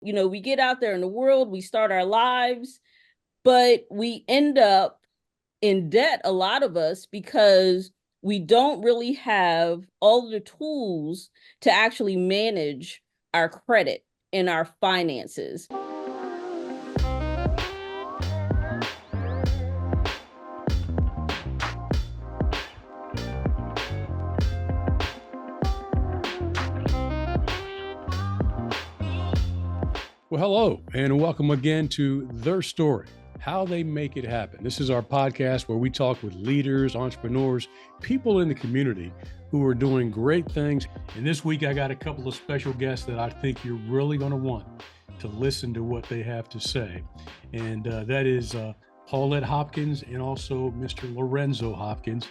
We get out there in the world, we start our lives, but we end up in debt, a lot of us, because we don't really have all of the tools to actually manage our credit and our finances. Well, hello, and welcome again to Their Story, How They Make It Happen. This is our podcast where we talk with leaders, entrepreneurs, people in the community who are doing great things. And this week, I got a couple of special guests that I think you're really going to want to listen to what they have to say. And that is Paulette Hopkins and also Mr. Lorenzo Hopkins.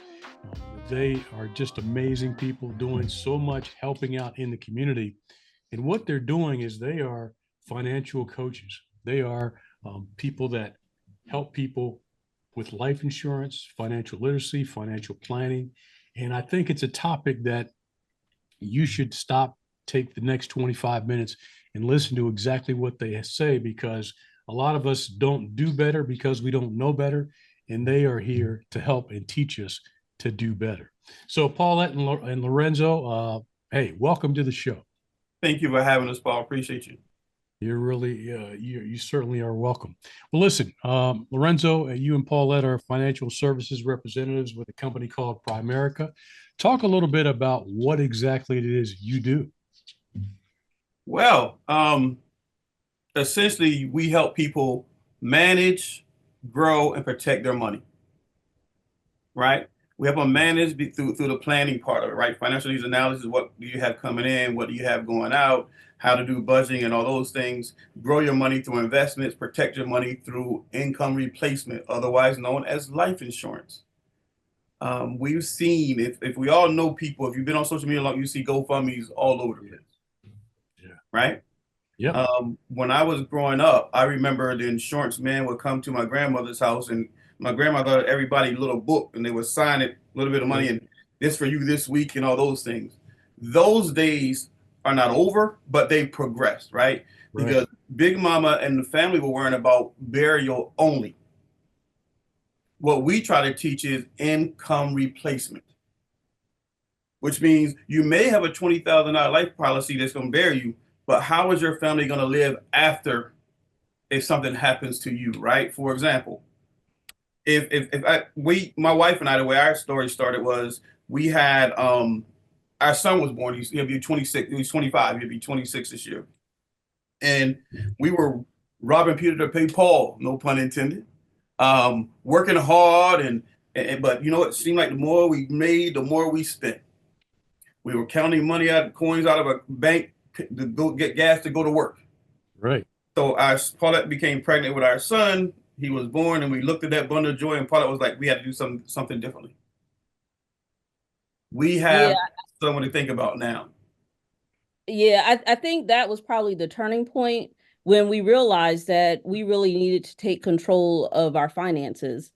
They are just amazing people doing so much, helping out in the community. And what they're doing is they are financial coaches. They are people that help people with life insurance, financial literacy, financial planning. And I think it's a topic that you should take the next 25 minutes and listen to exactly what they say, because a lot of us don't do better because we don't know better. And they are here to help and teach us to do better. So Paulette and Lorenzo, hey, welcome to the show. Thank you for having us, Paul. Appreciate you. You're really, you certainly are welcome. Well, listen, Lorenzo, you and Paulette are financial services representatives with a company called Primerica. Talk a little bit about what exactly it is you do. Well, essentially, we help people manage, grow, and protect their money, right? We help them manage through the planning part of it, right? Financial needs analysis, what do you have coming in? What do you have going out? How to do budgeting and all those things. Grow your money through investments, protect your money through income replacement, otherwise known as life insurance. We've seen, if we all know people, if you've been on social media long, you see GoFundMe's all over the place. Yeah. Right? Yeah. When I was growing up, I remember the insurance man would come to my grandmother's house, and my grandmother, everybody little book, and they would sign it, a little bit of money, and this for you this week, and all those things. Those days are not over, but they progressed, right? Because Big Mama and the family were worrying about burial only. What we try to teach is income replacement, which means you may have a $20,000 life policy that's going to bury you, but how is your family going to live after if something happens to you, right? For example, my wife and I, the way our story started was we had our son was born. He'll be 26. He was 25. He'll be 26 this year, and we were robbing Peter to pay Paul. No pun intended. Working hard but you know, it seemed like the more we made, the more we spent. We were counting money coins out of a bank to go get gas to go to work. Right. So Paulette became pregnant with our son. He was born, and we looked at that bundle of joy, and Paulette was like, we had to do something differently. We have someone to think about now. Yeah, I think that was probably the turning point when we realized that we really needed to take control of our finances.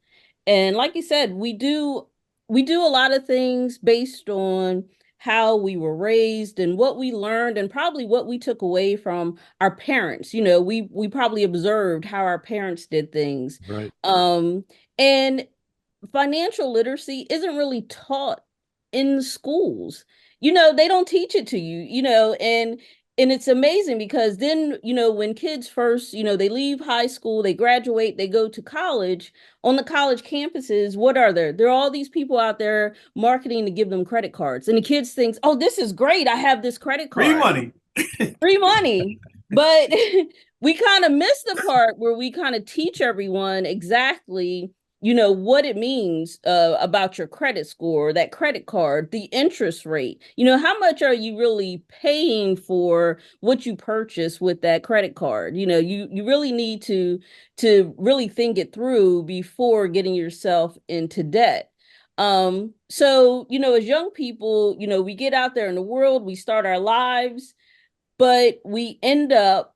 And like you said, we do a lot of things based on how we were raised and what we learned and probably what we took away from our parents. We probably observed how our parents did things. Right. And financial literacy isn't really taught in schools. They don't teach it to you, and it's amazing because then, when kids first, they leave high school, they graduate, they go to college. On the college campuses, what are there? There are all these people out there marketing to give them credit cards. And the kids think, oh, this is great. I have this credit card. Free money. Free money. But we kind of miss the part where we kind of teach everyone exactly what it means about your credit score, that credit card, the interest rate. How much are you really paying for what you purchase with that credit card? You really need to really think it through before getting yourself into debt. So, as young people, we get out there in the world, we start our lives, but we end up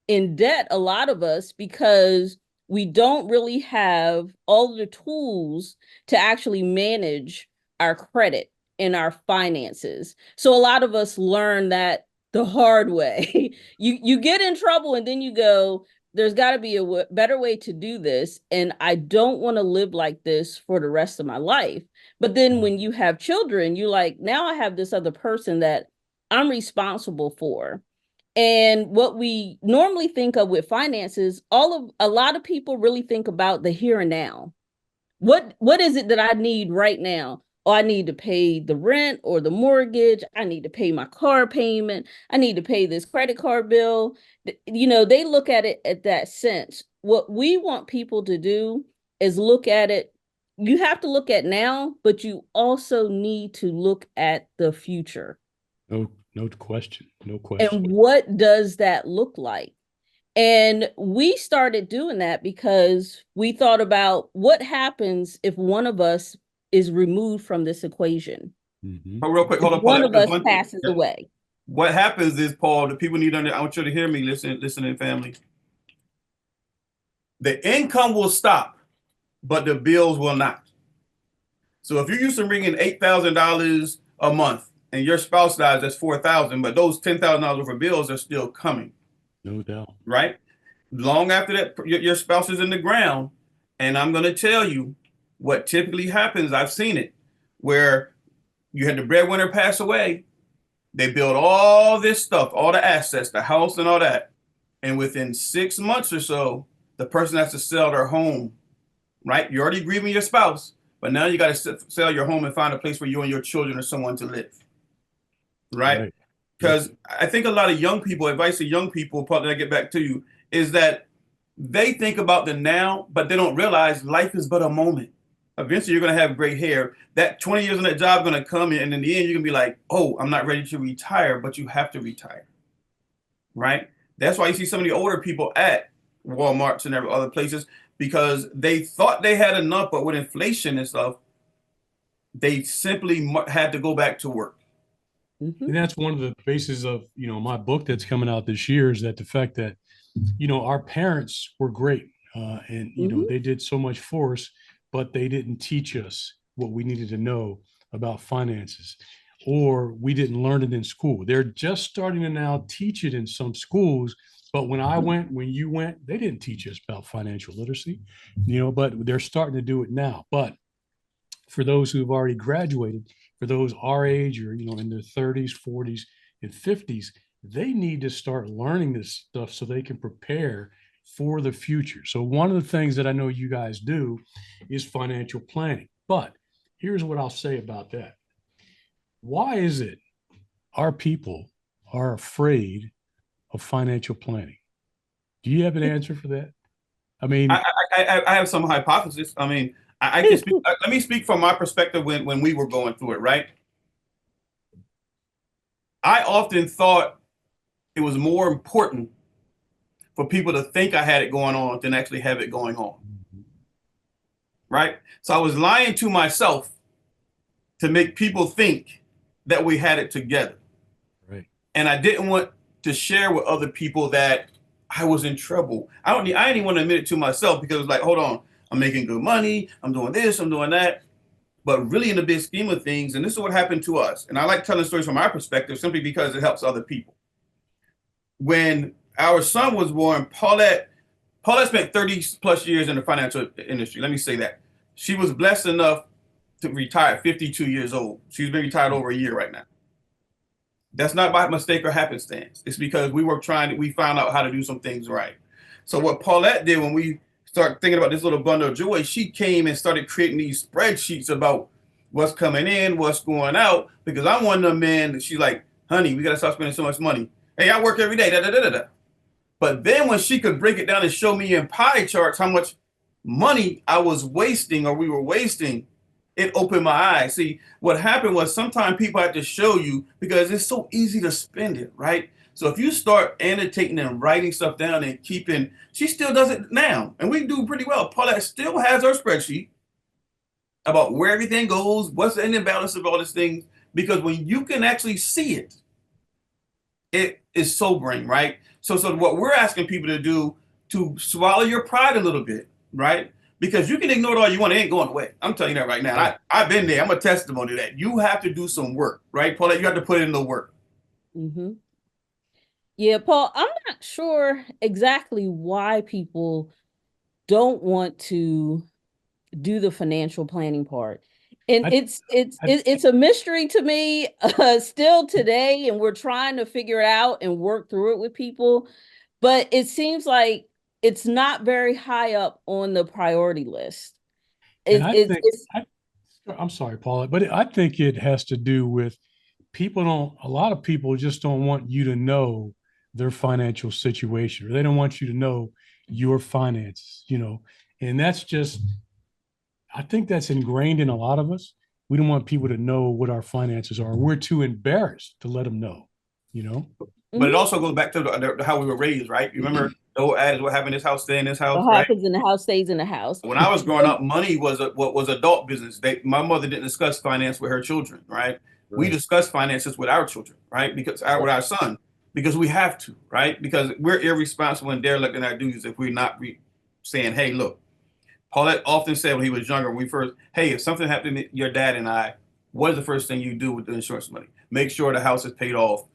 in debt, a lot of us, because we don't really have all of the tools to actually manage our credit and our finances. So a lot of us learn that the hard way. You get in trouble and then you go, there's got to be a better way to do this, and I don't want to live like this for the rest of my life. But then when you have children, you like, now I have this other person that I'm responsible for. And what we normally think of with finances, a lot of people really think about the here and now. What is it that I need right now? Oh, I need to pay the rent or the mortgage. I need to pay my car payment. I need to pay this credit card bill. They look at it at that sense. What we want people to do is look at it. You have to look at now, but you also need to look at the future. No question. No question. And what does that look like? And we started doing that because we thought about what happens if one of us is removed from this equation. Mm-hmm. Oh, real quick, hold on. One of us passes away. What happens is, Paul, the people need to I want you to hear me, listening family. The income will stop, but the bills will not. So if you're used to bringing $8,000 a month and your spouse dies, that's $4,000, but those $10,000 worth of bills are still coming. No doubt. Right? Long after that, your spouse is in the ground. And I'm going to tell you what typically happens. I've seen it where you had the breadwinner pass away. They build all this stuff, all the assets, the house and all that. And within 6 months or so, the person has to sell their home, right? You're already grieving your spouse, but now you got to sell your home and find a place where you and your children or someone to live, right? Because I think a lot of young people, advice to young people, probably I get back to you, is that they think about the now, but they don't realize life is but a moment. Eventually, you're going to have gray hair. That 20 years on that job is going to come in, and in the end, you're going to be like, oh, I'm not ready to retire, but you have to retire, right? That's why you see some of the older people at Walmarts and other places, because they thought they had enough, but with inflation and stuff, they simply had to go back to work. Mm-hmm. And that's one of the bases of, my book that's coming out this year, is that the fact that, our parents were great and, they did so much for us, but they didn't teach us what we needed to know about finances, or we didn't learn it in school. They're just starting to now teach it in some schools. But when you went, they didn't teach us about financial literacy, but they're starting to do it now. But for those who've already graduated, for those our age or, in their 30s, 40s, and 50s, they need to start learning this stuff so they can prepare for the future. So one of the things that I know you guys do is financial planning. But here's what I'll say about that. Why is it our people are afraid of financial planning? Do you have an answer for that? I mean, I have some hypothesis. I mean, I can speak. Let me speak from my perspective when we were going through it, right? I often thought it was more important for people to think I had it going on than actually have it going on. Right? So I was lying to myself to make people think that we had it together. Right. And I didn't want to share with other people that I was in trouble. I didn't even want to admit it to myself, because it was like, hold on, I'm making good money, I'm doing this, I'm doing that. But really, in the big scheme of things, and this is what happened to us. And I like telling stories from my perspective simply because it helps other people. When our son was born, Paulette spent 30 plus years in the financial industry. Let me say that. She was blessed enough to retire at 52 years old. She's been retired over a year right now. That's not by mistake or happenstance. It's because we found out how to do some things right. So what Paulette did when we started thinking about this little bundle of joy, she came and started creating these spreadsheets about what's coming in, what's going out, because I'm one of them men that she's like, honey, we got to stop spending so much money. Hey, I work every day, da, da, da, da, da. But then when she could break it down and show me in pie charts how much money I was wasting or we were wasting, it opened my eyes. See, what happened was sometimes people have to show you because it's so easy to spend it, right? So if you start annotating and writing stuff down and keeping, she still does it now. And we do pretty well. Paulette still has her spreadsheet about where everything goes, what's the imbalance of all these things. Because when you can actually see it, it is sobering, right? So what we're asking people to do, to swallow your pride a little bit, right? Because you can ignore it all you want, it ain't going away. I'm telling you that right now. I've been there. I'm a testimony to that. You have to do some work, right, Paulette? You have to put in the work. Mm-hmm. Yeah, Paul, I'm not sure exactly why people don't want to do the financial planning part. And I, I it's a mystery to me still today, and we're trying to figure it out and work through it with people. But it seems like it's not very high up on the priority list. and I think It's I'm sorry, Paula, but I think it has to do with a lot of people just don't want you to know their financial situation, or they don't want you to know your finances, and that's just, I think that's ingrained in a lot of us. We don't want people to know what our finances are. We're too embarrassed to let them know, you know? But it Mhm. also goes back to how we were raised, right? You remember the old adage, what happened in this house, stay in this house, What right? happens in the house stays in the house. When I was growing up, money was what was adult business. My mother didn't discuss finance with her children, right? We Right. discuss finances with our children, right? Because with our son, because we have to, right? Because we're irresponsible and derelict in our duties if we're not saying, "Hey, look." Paulette often said when he was younger, when we first, "Hey, if something happened to your dad and I, what is the first thing you do with the insurance money? Make sure the house is paid off.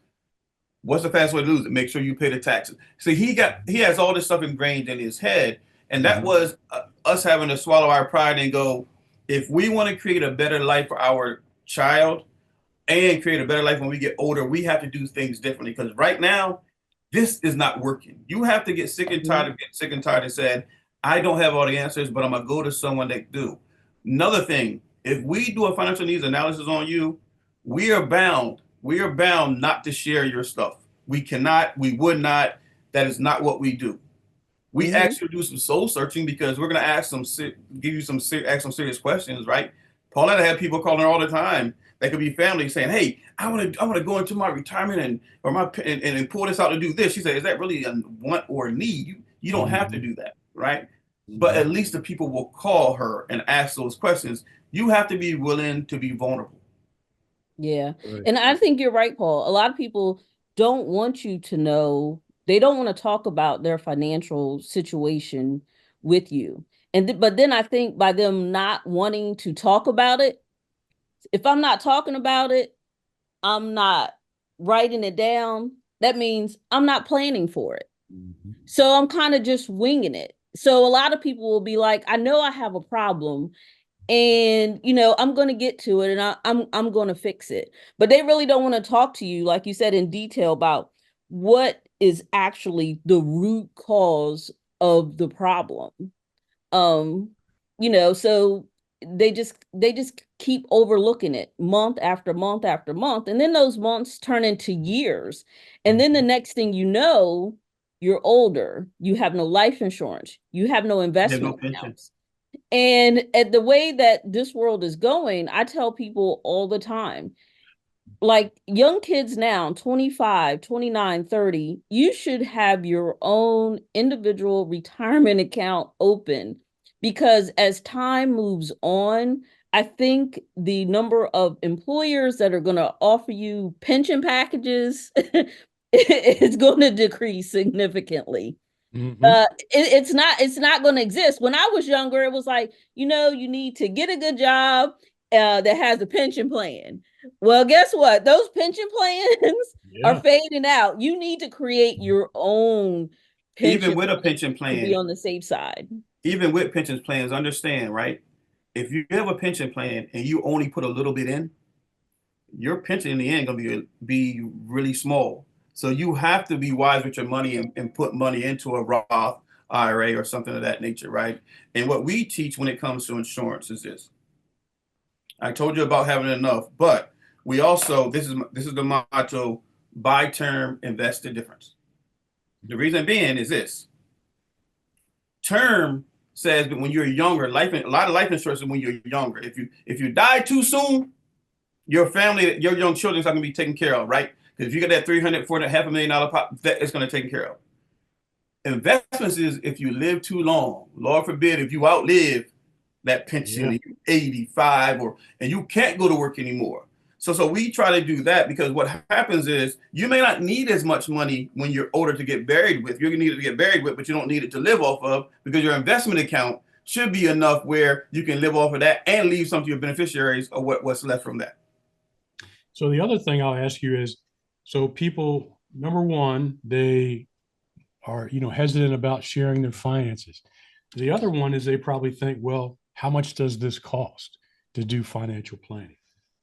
What's the fast way to lose it? Make sure you pay the taxes." See, he has all this stuff ingrained in his head, and that Mhm. was us having to swallow our pride and go, if we want to create a better life for our child and create a better life when we get older, we have to do things differently. Because right now, this is not working. You have to get sick and tired Mhm. of getting sick and tired and said, I don't have all the answers, but I'm gonna go to someone that do. Another thing, if we do a financial needs analysis on you, we are bound not to share your stuff. We cannot, we would not, that is not what we do. We Mhm. actually do some soul searching because we're going to give you ask some serious questions, right? Pauletta had people calling her all the time. They could be family saying, "Hey, I want to go into my retirement and pull this out to do this." She said, "Is that really a want or a need? You don't have to Mhm. do that, right?" But Mhm. at least the people will call her and ask those questions. You have to be willing to be vulnerable. Yeah. Right. And I think you're right, Paul. A lot of people don't want you to know, they don't want to talk about their financial situation with you. But then I think by them not wanting to talk about it, if I'm not talking about it, I'm not writing it down. That means I'm not planning for it. Mhm. So I'm kind of just winging it. So a lot of people will be like, I know I have a problem, and I'm going to get to it, and I'm going to fix it, but they really don't want to talk to you, like you said, in detail about what is actually the root cause of the problem. um so they just keep overlooking it month after month after month, and then those months turn into years, and then the Mhm. next thing you know, you're older, you have no life insurance, you have no They have no investment pension. accounts. And at the way that this world is going, I tell people all the time, like young kids now, 25, 29, 30, you should have your own individual retirement account open, because as time moves on, I think the number of employers that are going to offer you pension packages is going to decrease significantly. Mhm. It's not going to exist. When I was younger, it was like, you need to get a good job that has a pension plan. Well, guess what? Those pension plans are Yeah. fading out. You need to create your own Even pension with a plan pension to be plan, on the safe side. even with pension plans, understand, right? If you have a pension plan and you only put a little bit in, your pension in the end gonna be really small. So you have to be wise with your money and put money into a Roth IRA or something of that nature, right? And what we teach when it comes to insurance is this. I told you about having enough, but we also this is the motto: buy term, invest the difference. The reason being is this: term says that when you're younger, a lot of life insurance is when you're younger. If you die too soon, your family, your young children's not going to be taken care of, right? Because if you get that 300, 400, $500,000 pop, that is going to take care of. Investments is if you live too long, Lord forbid, if you outlive that pension Yeah. and you're 85 and you can't go to work anymore. So we try to do that because what happens is you may not need as much money when you're older to get buried with. You're going to need it to get buried with, but you don't need it to live off of because your investment account should be enough where you can live off of that and leave some to your beneficiaries of what's left from that. So the other thing I'll ask you is, so people number one, they are, hesitant about sharing their finances. The other one is they probably think, well, how much does this cost to do financial planning?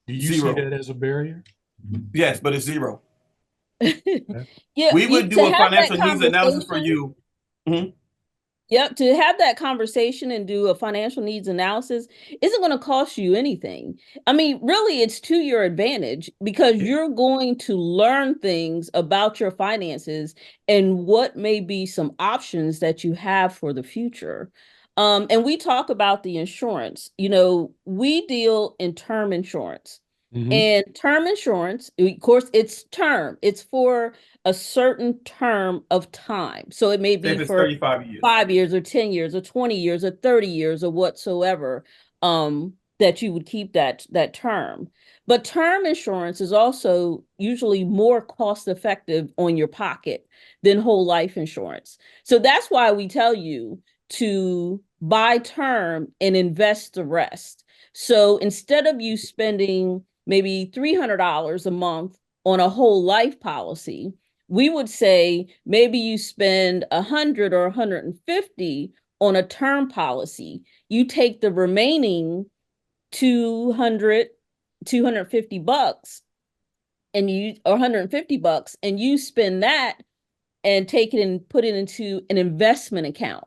Do you see Zero. that as a barrier? Yes, but it's zero. Okay. Yeah, We would to do a have that financial needs analysis for conversation. you. Mhm. Yep, to have that conversation and do a financial needs analysis isn't going to cost you anything. I mean, really, it's to your advantage because you're going to learn things about your finances and what may be some options that you have for the future. And we talk about the insurance. We deal in term insurance. Mm-hmm. And term insurance, of course, it's term. It's for a certain term of time. So it may Say be if it's for 35 years. 5 years or 10 years or 20 years or 30 years or whatsoever, that you would keep that term. But term insurance is also usually more cost effective on your pocket than whole life insurance. So that's why we tell you to buy term and invest the rest. So instead of you spending maybe $300 a month on a whole life policy, we would say maybe you spend 100 or 150 on a term policy. You take the remaining 200, 250 bucks and you, or 150 bucks, and you spend that and take it and put it into an investment account.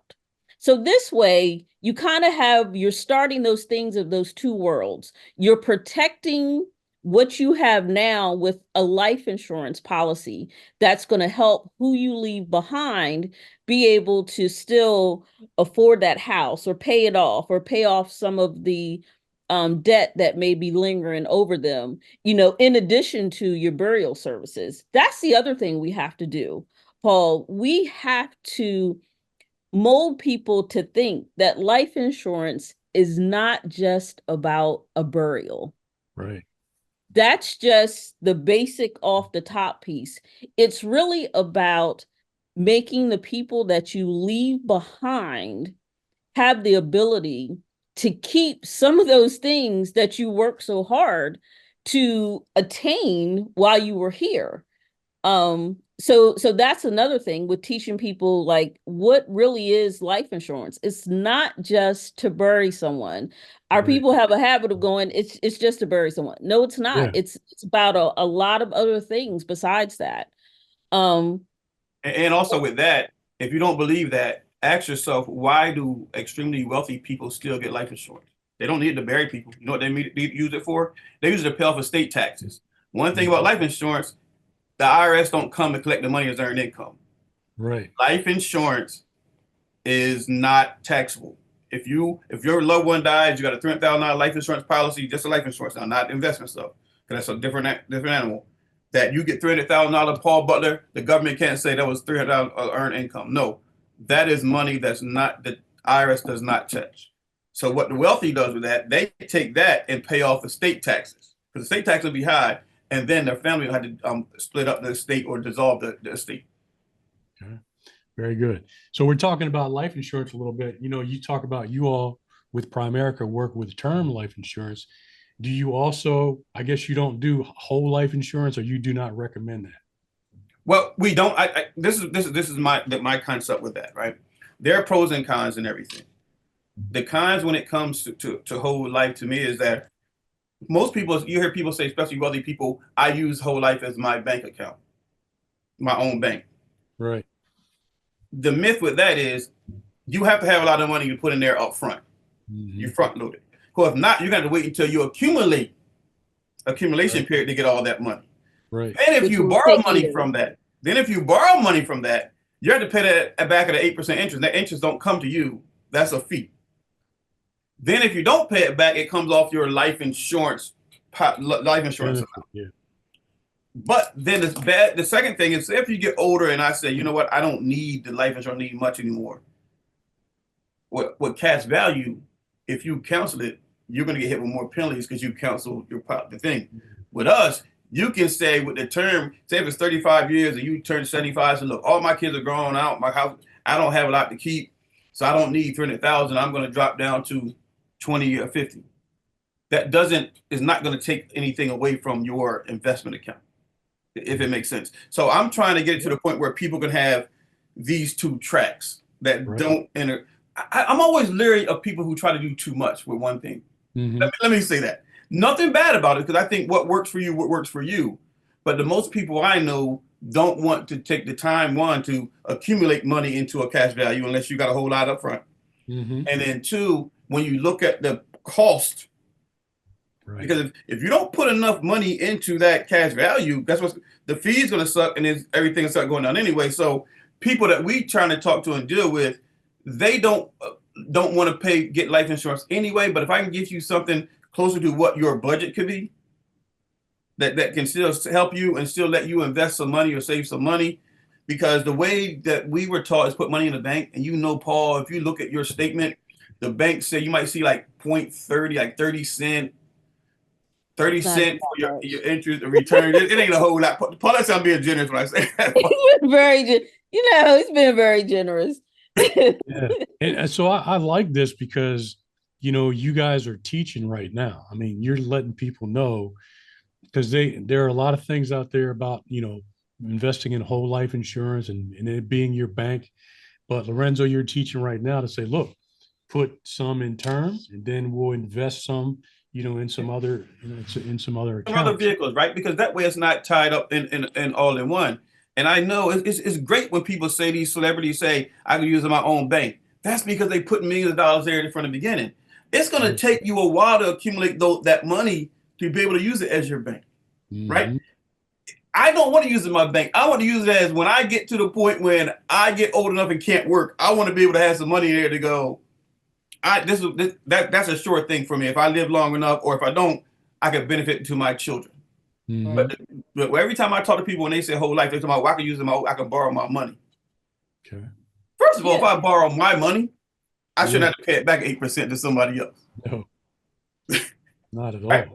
So this way, you kind of you're starting those things of those two worlds. You're protecting what you have now with a life insurance policy that's going to help who you leave behind be able to still afford that house or pay it off or pay off some of the debt that may be lingering over them, in addition to your burial services. That's the other thing we have to do, Paul. We have to mold people to think that life insurance is not just about a burial. Right. That's just the basic off the top piece. It's really about making the people that you leave behind have the ability to keep some of those things that you work so hard to attain while you were here. So that's another thing with teaching people like what really is life insurance. It's not just to bury someone. Our Right. people have a habit of going, it's just to bury someone. No, it's not. Yeah. It's about a lot of other things besides that. Um, And also with that, if you don't believe that, ask yourself, why do extremely wealthy people still get life insurance? They don't need to bury people. You know what they use it for? They use it to pay off estate taxes. One thing about life insurance, the IRS don't come to collect the money as earned income. Right. Life insurance is not taxable. If your loved one dies, you got a $300,000 life insurance policy, just a life insurance now, not investment stuff, because that's a different animal. That you get $300,000, Paul Butler, the government can't say that was $300 earned income. No, that is money that's not, that IRS does not touch. So what the wealthy does with that, they take that and pay off estate taxes, because the state tax will be high, and then their family will have to split up the estate or dissolve the estate. Okay. Very good. So we're talking about life insurance a little bit. You talk about you all with Primerica work with term life insurance. Do you also, I guess you don't do whole life insurance, or you do not recommend that? Well, we don't. This is my concept with that, right? There are pros and cons and everything. The cons when it comes to whole life to me is that most people, you hear people say, especially wealthy people, I use whole life as my bank account, my own bank. Right. The myth with that is you have to have a lot of money to put in there up front. Mm-hmm. You front load it. Because if not, you're going to wait until you accumulation Right. period to get all that money. Right. And if which you will borrow take money years. from that, you have to pay that back at an 8% interest. That interest don't come to you. That's a fee. Then if you don't pay it back, it comes off your life insurance Benefit, amount. yeah. But then it's bad. The second thing is if you get older and I say, you know what, I don't need the life insurance need much anymore. What cash value, if you cancel it, you're going to get hit with more penalties because you cancel the thing. With us, you can say with the term, say if it's 35 years and you turn 75, so look, all my kids are grown out, my house, I don't have a lot to keep, so I don't need 300,000. I'm going to drop down to 20 or 50. That is not going to take anything away from your investment account. if it makes sense. So I'm trying to get it to the point where people can have these two tracks that don't enter. I'm always leery of people who try to do too much with one thing. Let me say that. Nothing bad about it, because I think what works for you, what works for you. But the most people I know don't want to take the time, one, to accumulate money into a cash value unless you got a whole lot up front. And then two, when you look at the cost, because if you don't put enough money into that cash value, that's what the fee's going to suck, and then everything will start going down anyway. So people that we trying to talk to and deal with, they don't want to get life insurance anyway. But if I can give you something closer to what your budget could be, that can still help you and still let you invest some money or save some money. Because the way that we were taught is put money in the bank. And Paul, if you look at your statement, the bank said you might see like 0.30, like 30 cent for your interest and return. It ain't a whole lot. Paul, that's I'm being generous when I say that. He's been he's been very generous. Yeah. And so I like this because, you guys are teaching right now. I mean, you're letting people know, because there are a lot of things out there about, investing in whole life insurance and it being your bank. But Lorenzo, you're teaching right now to say, look, put some in term, and then we'll invest some, in some other, in some other accounts. Some other vehicles, right? Because that way it's not tied up in all in one. And I know it's great when people say, these celebrities say, I can use my own bank. That's because they put millions of dollars there from the beginning. It's going to take you a while to accumulate that money to be able to use it as your bank, right? I don't want to use it in my bank. I want to use it as when I get to the point when I get old enough and can't work, I want to be able to have some money there to go. That's a sure thing for me. If I live long enough, or if I don't, I can benefit to my children. But every time I talk to people and they say whole life, they're talking about, well, I can borrow my money. Okay. First of all, if I borrow my money, I shouldn't have to pay it back 8% to somebody else. No, not at all. Right?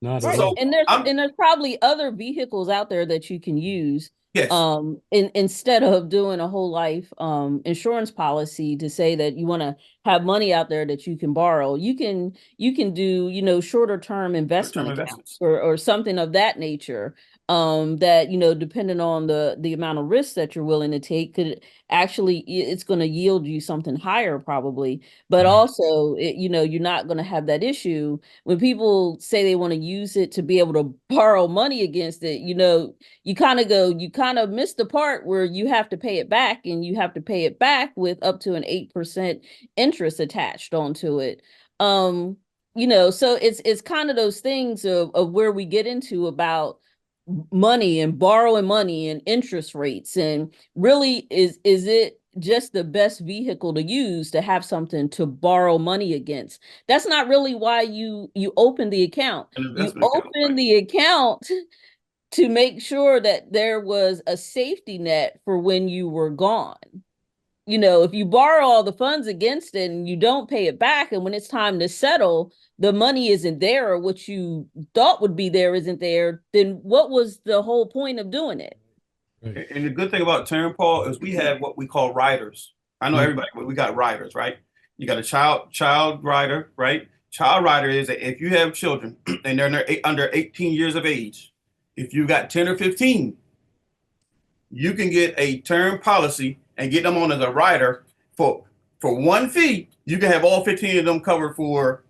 Not at all. And there's probably other vehicles out there that you can use. Yes. Instead of doing a whole life insurance policy to say that you want to have money out there that you can borrow, you can do shorter term investment accounts or something of that nature. That depending on the amount of risk that you're willing to take, could actually, it's going to yield you something higher probably, but also you're not going to have that issue when people say they want to use it to be able to borrow money against it. You kind of miss the part where you have to pay it back, and you have to pay it back with up to an 8% interest attached onto it. So it's kind of those things of where we get into about money and borrowing money and interest rates, and really is it just the best vehicle to use to have something to borrow money against? That's not really why you open the account. You open the account to make sure that there was a safety net for when you were gone. If you borrow all the funds against it and you don't pay it back, and when it's time to settle, the money isn't there, or what you thought would be there isn't there, then what was the whole point of doing it? And the good thing about term, Paul, is we have what we call riders. I know everybody, but we got riders, right? You got a child rider, right? Child rider is that if you have children and they're under 18 years of age, if you got 10 or 15, you can get a term policy and get them on as a rider for one fee. You can have all 15 of them covered for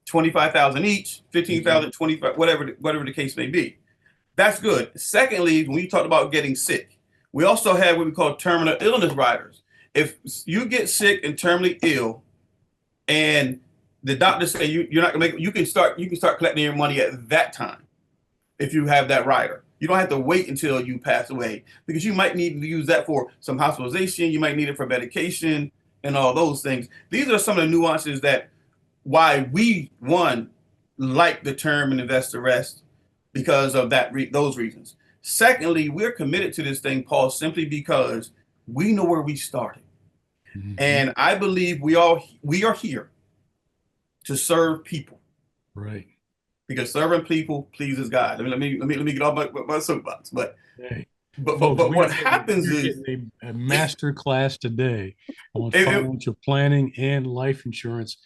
$25,000 each, $15,000, $25,000, whatever the case may be. That's good. Secondly, when you talk about getting sick, we also have what we call terminal illness riders. If you get sick and terminally ill, and the doctors say you're not gonna make it, you can start collecting your money at that time if you have that rider. You don't have to wait until you pass away, because you might need to use that for some hospitalization. You might need it for medication and all those things. These are some of the nuances that why we, one, like the term and invest the rest, because of those reasons. Secondly, we're committed to this thing, Paul, simply because we know where we started. And I believe we are here to serve people. Right. Because serving people pleases God. Let me get off my soapbox. But what happens is a master class today on financial planning and life insurance.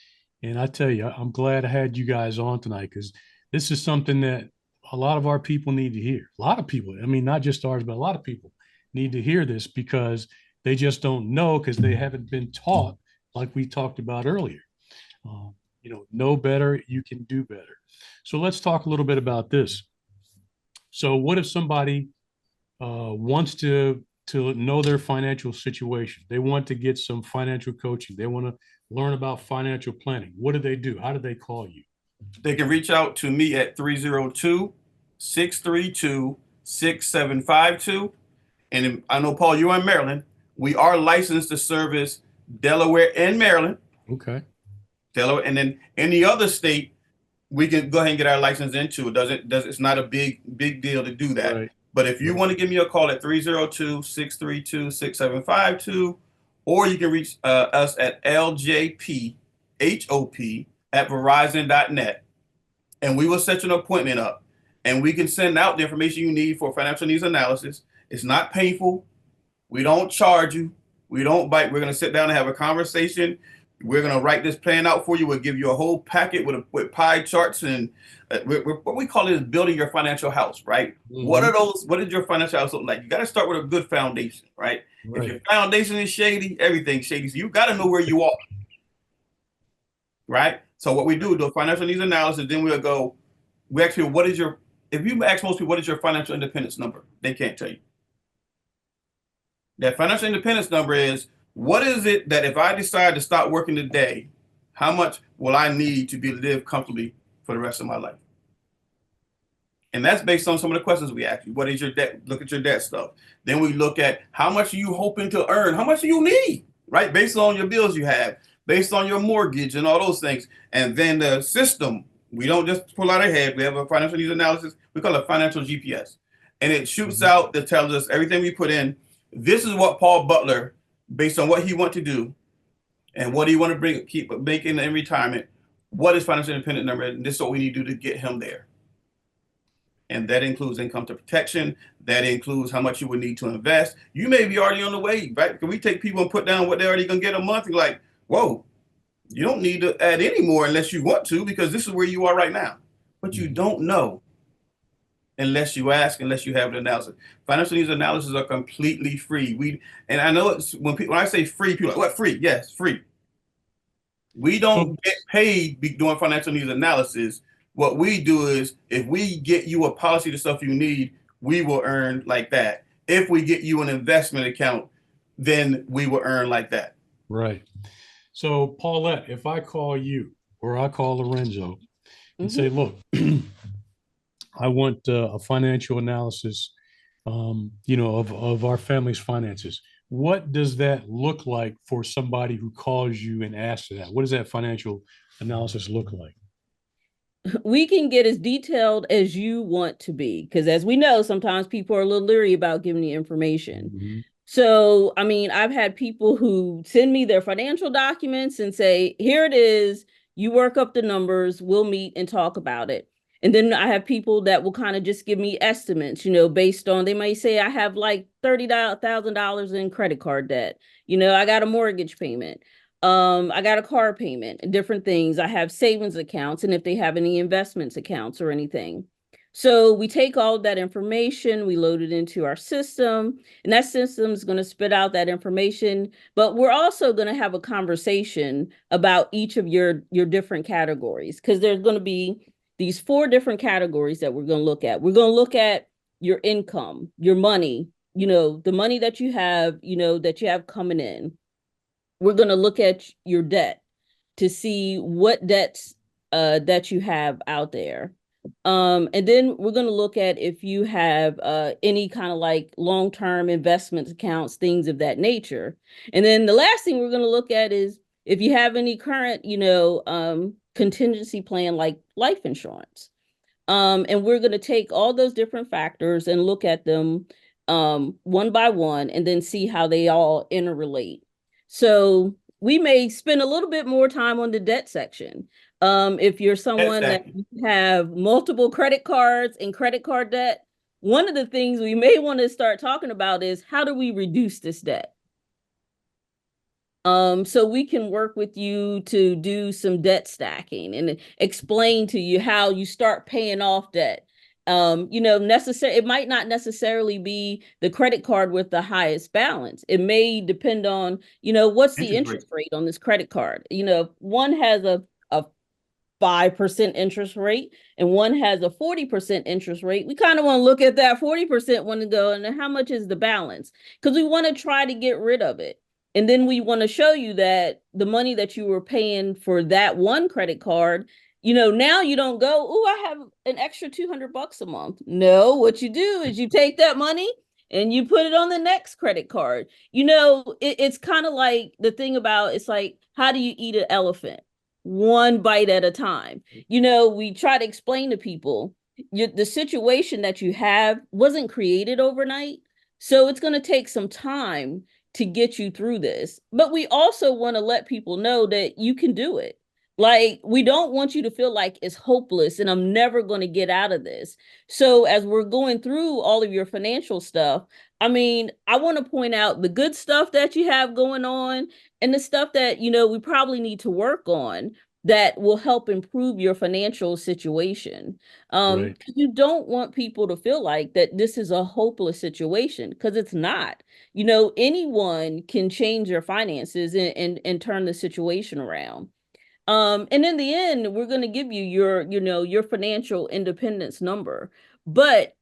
And I tell you, I'm glad I had you guys on tonight, because this is something that a lot of our people need to hear. A lot of people, I mean, not just ours, but a lot of people need to hear this because they just don't know because they haven't been taught like we talked about earlier. Know better, you can do better. So let's talk a little bit about this. So what if somebody wants to know their financial situation? They want to get some financial coaching. They want to learn about financial planning. What do? How do they call you? They can reach out to me at 302-632-6752. And I know, Paul, you're in Maryland. We are licensed to service Delaware and Maryland. Okay. Delaware, and then any other state, we can go ahead and get our license into. It's not a big deal to do that. Right. But if you want to give me a call at 302-632-6752, or you can reach us at ljphop@verizon.net, and we will set an appointment up, and we can send out the information you need for financial needs analysis. It's not painful. We don't charge you. We don't bite. We're going to sit down and have a conversation. We're going to write this plan out for you. We'll give you a whole packet with pie charts, and what we call it is building your financial house, right? Mm-hmm. What does your financial house look like? You got to start with a good foundation, right? If your foundation is shady, everything's shady. So you got to know where you are, right? So what we do a financial needs analysis, then we'll go, if you ask most people, what is your financial independence number? They can't tell you. That financial independence number is, what is it that if I decide to stop working today, how much will I need to live comfortably for the rest of my life? And that's based on some of the questions we ask you. What is your debt? Look at your debt stuff. Then we look at how much are you hoping to earn? How much do you need, right? Based on your bills you have, based on your mortgage and all those things. And then the system, we don't just pull out our head. We have a financial needs analysis. We call it financial GPS. And it shoots out that tells us everything we put in. This is what Paul Butler, based on what he wants to do and what he want to keep making in retirement, what is financial independent number? And this is what we need to do to get him there. And that includes income to protection. That includes how much you would need to invest. You may be already on the way, right? Because we take people and put down what they're already going to get a month. You're like, whoa, you don't need to add any more unless you want to, because this is where you are right now. But you don't know unless you ask, unless you have an analysis. Financial needs analysis are completely free. And I know it's when I say free, people are like, what, free? Yes, free. We don't get paid doing financial needs analysis. What we do is, if we get you a policy, the stuff you need, we will earn like that. If we get you an investment account, then we will earn like that. Right. So Paulette, if I call you or I call Lorenzo and say, look, I want a financial analysis, of our family's finances. What does that look like for somebody who calls you and asks for that? What does that financial analysis look like? We can get as detailed as you want to be, because as we know, sometimes people are a little leery about giving the information. Mm-hmm. So, I mean, I've had people who send me their financial documents and say, here it is, you work up the numbers, we'll meet and talk about it. And then I have people that will kind of just give me estimates, based on, they might say I have like $30,000 in credit card debt. I got a mortgage payment. I got a car payment, different things. I have savings accounts, and if they have any investments accounts or anything. So we take all of that information, we load it into our system, and that system is going to spit out that information. But we're also going to have a conversation about each of your different categories, because there's going to be these 4 different categories that we're going to look at. We're going to look at your income, your money, the money that you have, that you have coming in. We're going to look at your debt to see what debts that you have out there. And then we're going to look at if you have any kind of like long-term investment accounts, things of that nature. And then the last thing we're going to look at is if you have any current, contingency plan like life insurance. And we're going to take all those different factors and look at them one by one, and then see how they all interrelate. So we may spend a little bit more time on the debt section. If you're someone that have multiple credit cards and credit card debt, one of the things we may want to start talking about is, how do we reduce this debt? So we can work with you to do some debt stacking and explain to you how you start paying off debt. It might not necessarily be the credit card with the highest balance. It may depend on, what's the interest rate on this credit card. One has a 5% interest rate and one has a 40% interest rate. We kind of want to look at that 40% one and go, and how much is the balance? Because we want to try to get rid of it. And then we want to show you that the money that you were paying for that one credit card, now you don't go, oh, I have an extra $200 a month. No, what you do is you take that money and you put it on the next credit card. It's kind of like the thing about, it's like, how do you eat an elephant? One bite at a time. We try to explain to people the situation that you have wasn't created overnight. So it's going to take some time to get you through this. But we also want to let people know that you can do it. Like, we don't want you to feel like it's hopeless and I'm never going to get out of this. So as we're going through all of your financial stuff, I want to point out the good stuff that you have going on and the stuff that, we probably need to work on that will help improve your financial situation. Right. You don't want people to feel like that this is a hopeless situation, because it's not. Anyone can change their finances and turn the situation around. And in the end, we're going to give you your financial independence number. But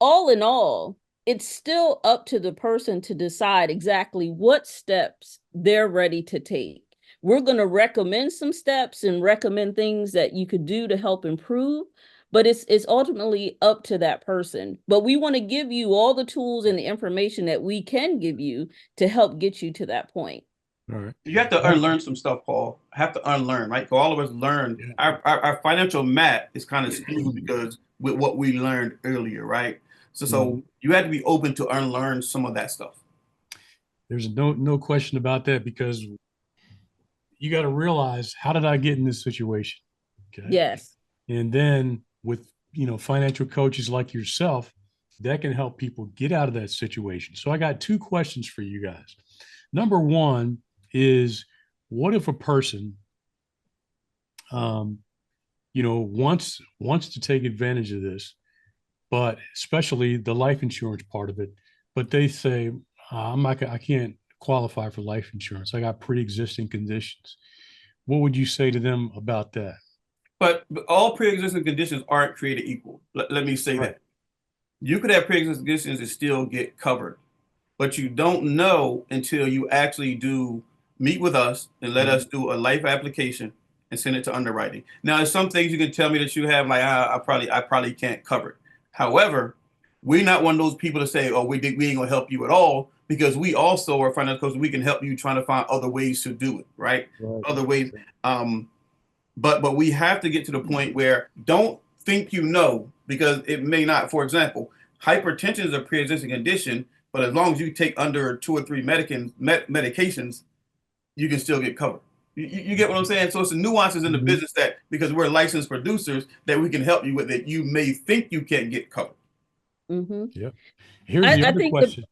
all in all, it's still up to the person to decide exactly what steps they're ready to take. We're going to recommend some steps and recommend things that you could do to help improve, but it's ultimately up to that person. But we want to give you all the tools and the information that we can give you to help get you to that point. All right. You have to unlearn some stuff, Paul. Have to unlearn, right? So all of us learn. Yeah. Our financial mat is kind of skewed because with what we learned earlier, right? So you have to be open to unlearn some of that stuff. There's no question about that, because you got to realize, how did I get in this situation? Okay. Yes. And then with, financial coaches like yourself, that can help people get out of that situation. So I got two questions for you guys. Number one is, what if a person, wants to take advantage of this, but especially the life insurance part of it, but they say, I can't qualify for life insurance. I got pre-existing conditions. What would you say to them about that? But all pre-existing conditions aren't created equal. Let me say that. You could have pre-existing conditions and still get covered, but you don't know until you actually do meet with us and let us do a life application and send it to underwriting. Now, there's some things you can tell me that you have, like, I probably can't cover it. However, we're not one of those people to say, oh, we ain't gonna help you at all, because we also are financial coaches. We can help you trying to find other ways to do it, right? Other ways. But we have to get to the point where, don't think because it may not. For example, hypertension is a pre-existing condition, but as long as you take under 2 or 3 medications, you can still get covered. You get what I'm saying? So it's the nuances in the business that, because we're licensed producers, that we can help you with, that you may think you can't get covered. Yep. Here's the other question.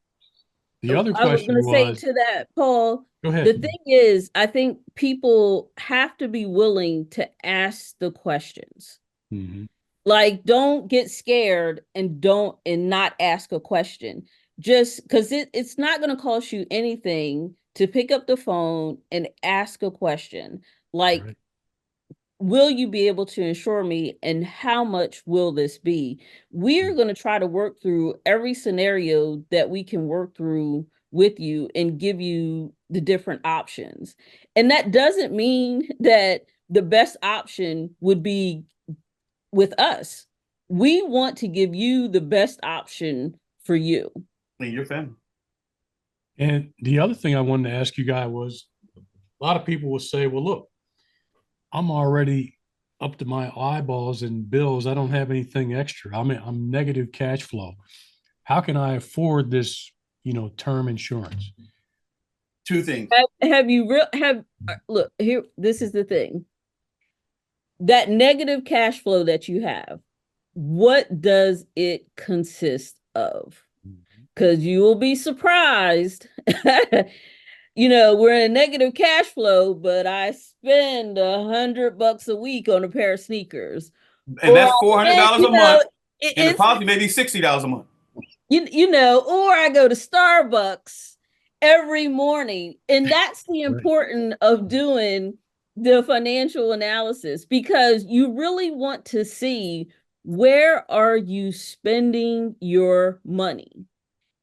The other question I was going to say to that, Paul, go ahead. The thing is, I think people have to be willing to ask the questions. Like, don't get scared and not ask a question. Just because it's not going to cost you anything to pick up the phone and ask a question. Like, will you be able to insure me, and how much will this be? We're going to try to work through every scenario that we can work through with you and give you the different options. And that doesn't mean that the best option would be with us. We want to give you the best option for you and your family. And the other thing I wanted to ask you guys was, a lot of people will say, well, look, I'm already up to my eyeballs in bills. I don't have anything extra. I'm negative cash flow. How can I afford this, term insurance? Two things. Look here, this is the thing. That negative cash flow that you have, what does it consist of? Because you will be surprised. We're in a negative cash flow, but I spend $100 a week on a pair of sneakers. And that's $400 a month. And the it's policy may be $60 a month. or I go to Starbucks every morning. And that's the importance of doing the financial analysis, because you really want to see, where are you spending your money?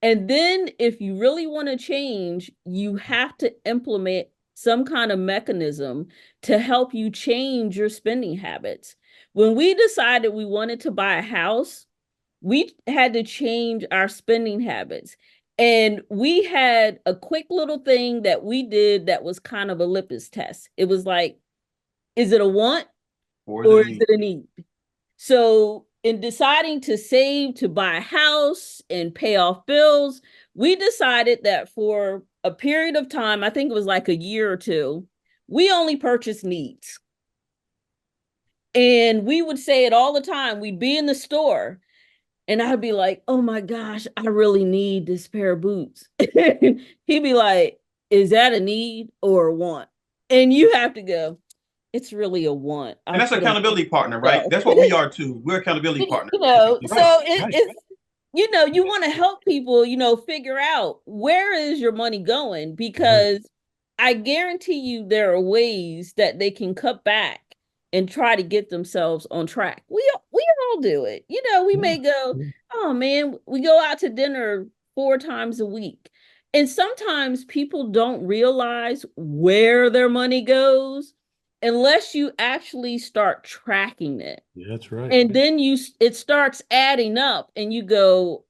And then if you really want to change, you have to implement some kind of mechanism to help you change your spending habits. When we decided we wanted to buy a house, we had to change our spending habits. And we had a quick little thing that we did that was kind of a litmus test. It was like, is it a want or is it a need? So in deciding to save to buy a house and pay off bills, we decided that for a period of time, I think it was like a year or two, we only purchased needs. And we would say it all the time. We'd be in the store and I'd be like, oh my gosh, I really need this pair of boots. He'd be like, is that a need or a want? And you have to go, it's really a want. And that's accountability partner, right? That's what we are too. We're accountability partners. So it's, you want to help people, figure out, where is your money going? Because I guarantee you there are ways that they can cut back and try to get themselves on track. We all do it. We may go, oh man, we go out to dinner 4 times a week. And sometimes people don't realize where their money goes unless you actually start tracking it. Yeah, that's right. And then it starts adding up and you go,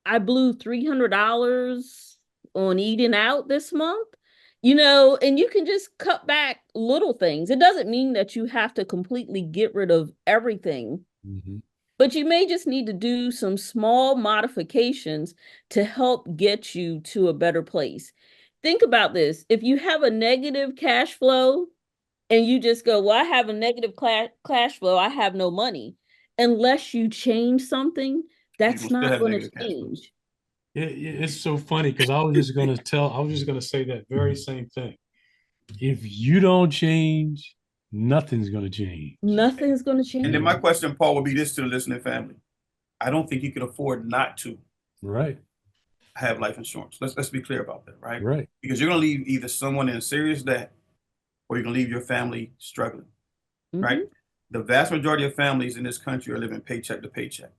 I blew $300 on eating out this month. And you can just cut back little things. It doesn't mean that you have to completely get rid of everything, but you may just need to do some small modifications to help get you to a better place. Think about this. If you have a negative cash flow and you just go, well, I have a negative cash flow, I have no money. Unless you change something, that's not going to change. It's so funny because I was just going to say that very same thing. If you don't change, nothing's going to change. Nothing's going to change. And then my question, Paul, will be this to the listening family. I don't think you can afford not to have life insurance. Let's be clear about that, right? Right. Because you're going to leave either someone in serious debt or you're going to leave your family struggling, right? The vast majority of families in this country are living paycheck to paycheck.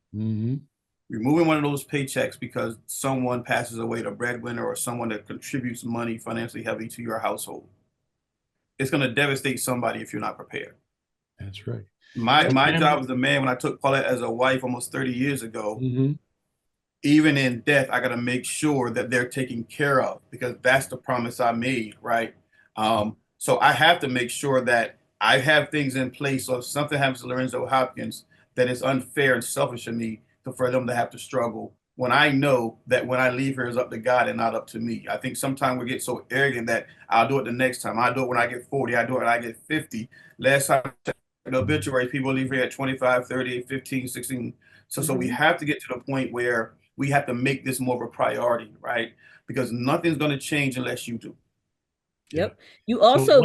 Removing one of those paychecks because someone passes away, the breadwinner or someone that contributes money financially heavily to your household, it's going to devastate somebody if you're not prepared. That's right. My job as a man, when I took Paulette as a wife almost 30 years ago, even in death, I got to make sure that they're taken care of because that's the promise I made, right? So I have to make sure that I have things in place. So if something happens to Lorenzo Hopkins that is unfair and selfish of me, for them to have to struggle, when I know that when I leave here is up to God and not up to me. I think sometimes we get so arrogant that I'll do it the next time. I'll do it when I get 40. I do it when I get 50. Last time I checked the obituaries, people leave here at 25, 30, 15, 16. So we have to get to the point where we have to make this more of a priority, right? Because nothing's going to change unless you do. Yep. You also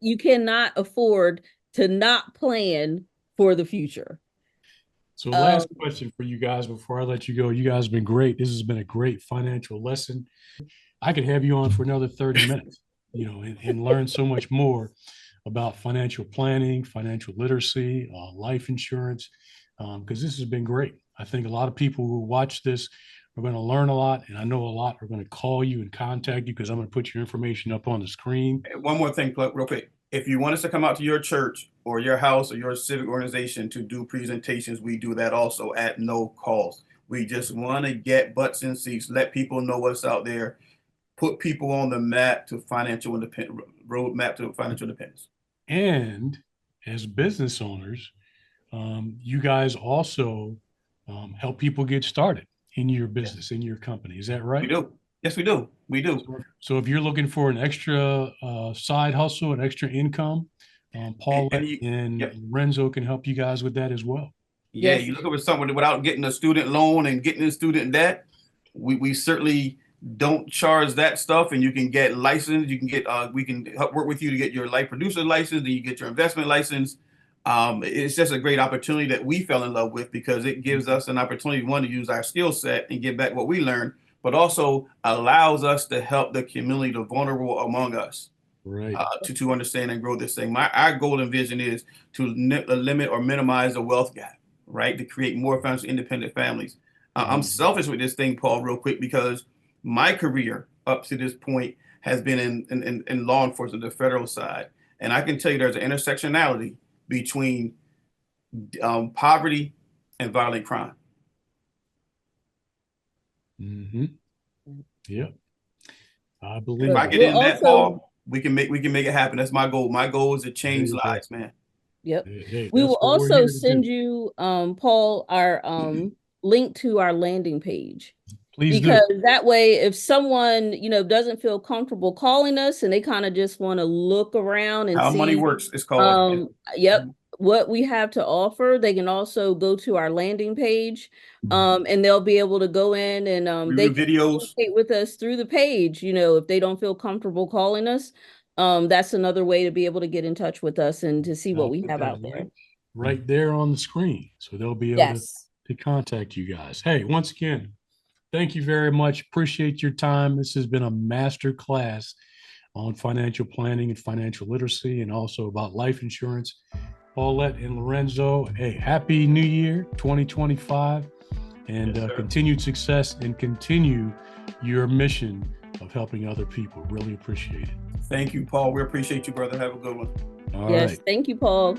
you cannot afford to not plan for the future. So last question for you guys before I let you go. You guys have been great. This has been a great financial lesson. I could have you on for another 30 minutes, and learn so much more about financial planning, financial literacy, life insurance, because this has been great. I think a lot of people who watch this are going to learn a lot, and I know a lot are going to call you and contact you because I'm going to put your information up on the screen. One more thing, real quick. If you want us to come out to your church or your house or your civic organization to do presentations, we do that also at no cost. We just want to get butts in seats, let people know what's out there, put people on the map to financial independence, roadmap to financial independence. And as business owners, you guys also help people get started in your business, in your company. Is that right? We do. Yes, we do. We do. So if you're looking for an extra side hustle, an extra income, Paulette and Lorenzo can help you guys with that as well. Yeah, you're looking for something without getting a student loan and getting a student debt. We certainly don't charge that stuff, and you can get licensed. You can get we can help work with you to get your life producer license, and you get your investment license. It's just a great opportunity that we fell in love with because it gives us an opportunity, one, to use our skill set and give back what we learned, but also allows us to help the community, the vulnerable among us, Right. To understand and grow this thing. Our goal and vision is to limit or minimize the wealth gap, right? To create more financially independent families. I'm selfish with this thing, Paul, real quick, because my career up to this point has been in law enforcement, the federal side. And I can tell you there's an intersectionality between poverty and violent crime. Mm-hmm. Yep. I believe If I it. get in that, Paul, we can make it happen. That's my goal. My goal is to change lives, man. Yep. Hey, We will that's what we're also here to send do. you, Paul, our link to our landing page. Please Because do. that way, if someone, doesn't feel comfortable calling us and they kind of just want to look around and How money see, works is called. yep, what we have to offer, they can also go to our landing page, and they'll be able to go in and they can videos communicate with us through the page. If they don't feel comfortable calling us, that's another way to be able to get in touch with us and to see what we have out there. Right there on the screen. So they'll be able to contact you guys. Hey, once again, thank you very much. Appreciate your time. This has been a master class on financial planning and financial literacy and also about life insurance. Paulette and Lorenzo, hey, happy New Year 2025 and continued success and continue your mission of helping other people. Really appreciate it. Thank you, Paul. We appreciate you, brother. Have a good one. All right. Thank you, Paul.